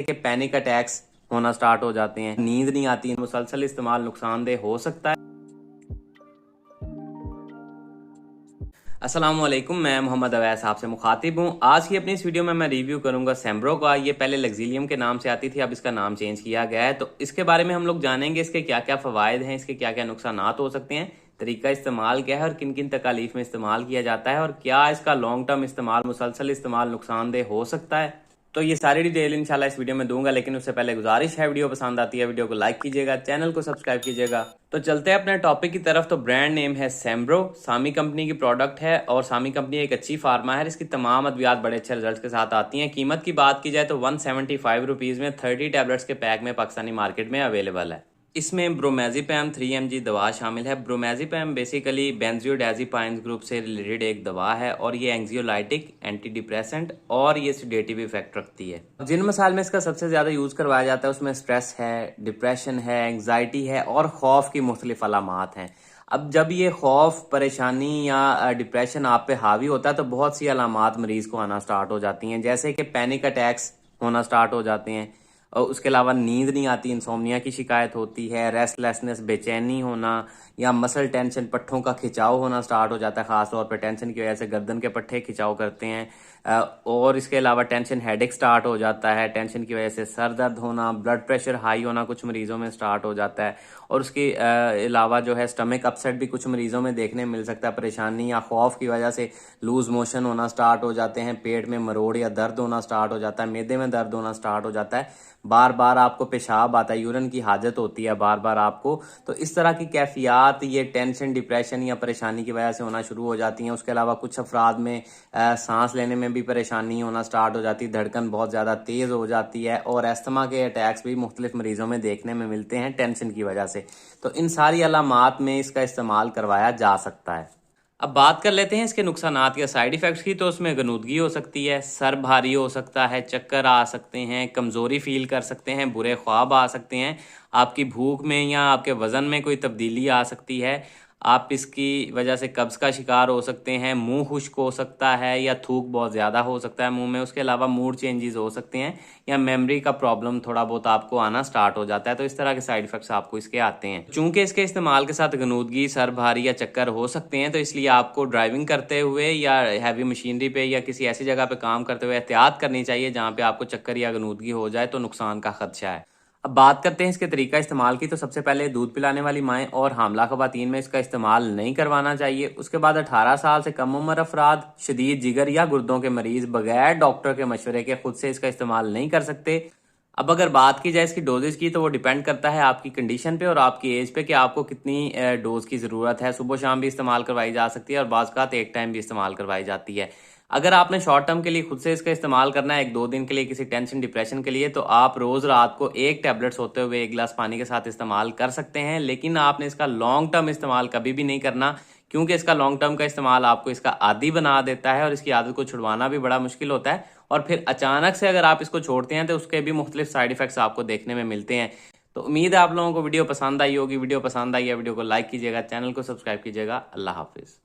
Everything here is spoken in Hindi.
कि पैनिक अटैक्स होना स्टार्ट हो जाते हैं, नींद नहीं आती, मुसलसल इस्तेमाल नुकसानदेह हो सकता है। अस्सलामुअलैकुम, मैं मोहम्मद अवैस आपसे मुखातिब हूँ। आज की अपनी इस वीडियो में मैं रिव्यू करूंगा सैम्ब्रो का। ये पहले लग्जीलियम के नाम से आती थी, अब इसका नाम चेंज किया गया है। तो इसके बारे में हम लोग जानेंगे, इसके क्या क्या फ़वाइद हैं, इसके क्या क्या नुकसान हो सकते हैं, तरीका इस्तेमाल क्या है और किन किन तकालीफ में इस्तेमाल किया जाता है, और क्या इसका लॉन्ग टर्म इस्तेमाल, मुसलसल इस्तेमाल नुकसानदेह हो सकता है। तो ये सारी डिटेल इंशाल्लाह इस वीडियो में दूंगा, लेकिन उससे पहले गुजारिश है, वीडियो पसंद आती है वीडियो को लाइक कीजिएगा, चैनल को सब्सक्राइब कीजिएगा। तो चलते हैं अपने टॉपिक की तरफ। तो ब्रांड नेम है सैम्ब्रो, सामी कंपनी की प्रोडक्ट है और सामी कंपनी एक अच्छी फार्मा है। इसकी तमाम अद्वियात बड़े अच्छे रिजल्ट के साथ आती हैं। कीमत की बात की जाए तो 175 रुपीज़ में 30 टैबलेट्स के पैक में पाकिस्तानी मार्केट में अवेलेबल है। इसमें ब्रोमेज़िपम 3 mg दवा शामिल है। ब्रोमेज़िपम बेसिकली बेंजोडाज़ेपाइन्स ग्रुप से रिलेटेड एक दवा है और ये एंग्जियोलाइटिक, एंटी डिप्रेसेंट और ये सेडेटिव इफेक्ट रखती है। जिन मसाइल में इसका सबसे ज़्यादा यूज़ करवाया जाता है उसमें स्ट्रेस है, डिप्रेशन है, एंग्जाइटी है और खौफ की मुख्तलिफ अलामात हैं। अब जब ये खौफ, परेशानी या डिप्रेशन आप पे हावी होता है तो बहुत सी अलामात मरीज को आना स्टार्ट हो जाती हैं, जैसे कि पैनिक अटैक्स होना स्टार्ट हो जाते हैं। और उसके अलावा नींद नहीं आती, इंसोम्निया की शिकायत होती है, रेस्टलेसनेस, बेचैनी होना या मसल टेंशन, पट्ठों का खिंचाव होना स्टार्ट हो जाता है। खासतौर पर टेंशन की वजह से गर्दन के पट्ठे खिंचाव करते हैं। और इसके अलावा टेंशन हेडेक स्टार्ट हो जाता है। टेंशन की वजह से सर दर्द होना, ब्लड प्रेशर हाई होना कुछ मरीजों में स्टार्ट हो जाता है। और उसके अलावा जो है स्टमक अपसेट भी कुछ मरीजों में देखने मिल सकता है। परेशानी या खौफ की वजह से लूज मोशन होना स्टार्ट हो जाते हैं, पेट में मरोड़ या दर्द होना स्टार्ट हो जाता है, मैदे में दर्द होना स्टार्ट हो जाता है, बार बार आपको पेशाब आता है, यूरिन की हाजत होती है बार बार आपको। तो इस तरह की कैफियत ये टेंशन, डिप्रेशन या परेशानी की वजह से होना शुरू हो जाती हैं। उसके अलावा कुछ अफराद में सांस लेने में भी परेशानी होना स्टार्ट हो जाती है, धड़कन बहुत ज़्यादा तेज़ हो जाती है और अस्थमा के अटैक्स भी मुख्तलिफ मरीजों में देखने में मिलते हैं टेंशन की वजह से। तो इन सारी अलामात में इसका इस्तेमाल करवाया जा सकता है। अब बात कर लेते हैं इसके नुकसानात या साइड इफ़ेक्ट्स की। तो उसमें गनुदगी हो सकती है, सर भारी हो सकता है, चक्कर आ सकते हैं, कमज़ोरी फील कर सकते हैं, बुरे ख्वाब आ सकते हैं, आपकी भूख में या आपके वज़न में कोई तब्दीली आ सकती है, आप इसकी वजह से कब्ज़ का शिकार हो सकते हैं, मुंह खुश्क हो सकता है या थूक बहुत ज़्यादा हो सकता है मुंह में। उसके अलावा मूड चेंजेस हो सकते हैं या मेमोरी का प्रॉब्लम थोड़ा बहुत आपको आना स्टार्ट हो जाता है। तो इस तरह के साइड इफ़ेक्ट्स आपको इसके आते हैं। चूंकि इसके इस्तेमाल के साथ गनुदगी, सर भारी या चक्कर हो सकते हैं, तो इसलिए आपको ड्राइविंग करते हुए या हैवी मशीनरी पे या किसी ऐसी जगह पे काम करते हुए एहतियात करनी चाहिए जहाँ पे आपको चक्कर या गनुदगी हो जाए तो नुकसान का खदशा है। अब बात करते हैं इसके तरीका इस्तेमाल की। तो सबसे पहले दूध पिलाने वाली माएँ और हामला ख़वातीन में इसका इस्तेमाल नहीं करवाना चाहिए। उसके बाद 18 साल से कम उम्र अफराद, शदीद जिगर या गुर्दों के मरीज बगैर डॉक्टर के मशवरे के खुद से इसका इस्तेमाल नहीं कर सकते। अब अगर बात की जाए इसकी डोजेज की तो वो डिपेंड करता है आपकी कंडीशन पे और आपकी एज पे कि आपको कितनी डोज की ज़रूरत है। सुबह शाम भी इस्तेमाल करवाई जा सकती है और बाज़ औक़ात एक टाइम भी इस्तेमाल करवाई जाती है। अगर आपने शॉर्ट टर्म के लिए खुद से इसका इस्तेमाल करना है, 1-2 दिन के लिए किसी टेंशन, डिप्रेशन के लिए, तो आप रोज़ रात को 1 टैबलेट सोते हुए 1 गिलास पानी के साथ इस्तेमाल कर सकते हैं। लेकिन आपने इसका लॉन्ग टर्म इस्तेमाल कभी भी नहीं करना, क्योंकि इसका लॉन्ग टर्म का इस्तेमाल आपको इसका आदी बना देता है और इसकी आदत को छुड़वाना भी बड़ा मुश्किल होता है। और फिर अचानक से अगर आप इसको छोड़ते हैं तो उसके भी मुख्तलिफ साइड इफेक्ट्स आपको देखने में मिलते हैं। तो उम्मीद है आप लोगों को वीडियो पसंद आई होगी। वीडियो पसंद आई है वीडियो को लाइक कीजिएगा, चैनल को सब्सक्राइब कीजिएगा। अल्लाह हाफिज़।